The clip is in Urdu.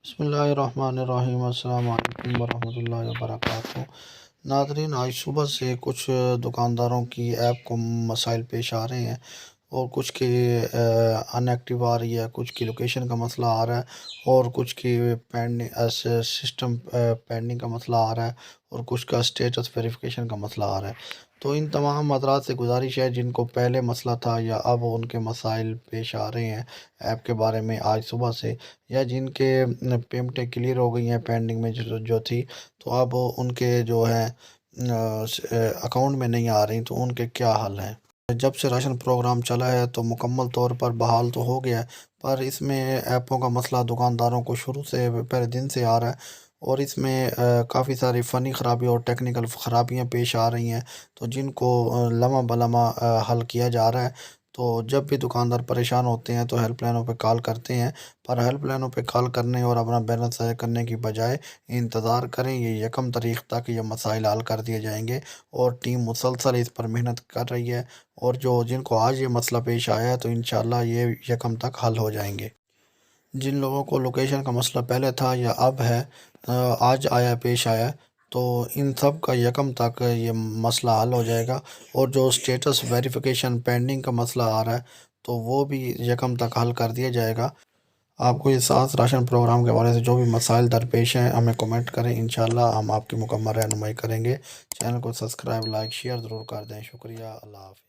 بسم اللہ الرحمن الرحیم، السلام علیکم ورحمۃ اللہ وبرکاتہ۔ ناظرین، آج صبح سے کچھ دکانداروں کی ایپ کو مسائل پیش آ رہے ہیں، اور کچھ کی ان ایکٹیو آ رہی ہے، کچھ کی لوکیشن کا مسئلہ آ رہا ہے، اور کچھ کی سسٹم پینڈنگ کا مسئلہ آ رہا ہے، اور کچھ کا اسٹیٹس ویریفیکیشن کا مسئلہ آ رہا ہے۔ تو ان تمام حضرات سے گزارش ہے جن کو پہلے مسئلہ تھا یا اب ان کے مسائل پیش آ رہے ہیں ایپ کے بارے میں آج صبح سے، یا جن کے پیمنٹیں کلیئر ہو گئی ہیں پینڈنگ میں جو تھی، تو اب ان کے جو ہے اکاؤنٹ میں نہیں آ رہی، تو ان کے کیا حل ہیں۔ جب سے راشن پروگرام چلا ہے تو مکمل طور پر بحال تو ہو گیا ہے، پر اس میں ایپوں کا مسئلہ دکانداروں کو شروع سے پہلے دن سے آ رہا ہے، اور اس میں کافی ساری فنی خرابی اور ٹیکنیکل خرابیاں پیش آ رہی ہیں، تو جن کو لمحہ بلمحہ حل کیا جا رہا ہے۔ تو جب بھی دکاندار پریشان ہوتے ہیں تو ہیلپ لائنوں پہ کال کرتے ہیں، پر ہیلپ لائنوں پہ کال کرنے اور اپنا بیلنس ضائع کرنے کی بجائے انتظار کریں، یہ 1 تاریخ تک یہ مسائل حل کر دیے جائیں گے، اور ٹیم مسلسل اس پر محنت کر رہی ہے، اور جن کو آج یہ مسئلہ پیش آیا ہے تو انشاءاللہ یہ 1 تک حل ہو جائیں گے۔ جن لوگوں کو لوکیشن کا مسئلہ پہلے تھا یا اب ہے، آج پیش آیا، تو ان سب کا 1 تک یہ مسئلہ حل ہو جائے گا، اور جو اسٹیٹس ویریفیکیشن پینڈنگ کا مسئلہ آ رہا ہے تو وہ بھی 1 تک حل کر دیا جائے گا۔ آپ کو یہ 7 راشن پروگرام کے حوالے سے جو بھی مسائل درپیش ہیں ہمیں کمنٹ کریں، انشاءاللہ ہم آپ کی مکمل رہنمائی کریں گے۔ چینل کو سبسکرائب، لائک، شیئر ضرور کر دیں۔ شکریہ، اللہ حافظ۔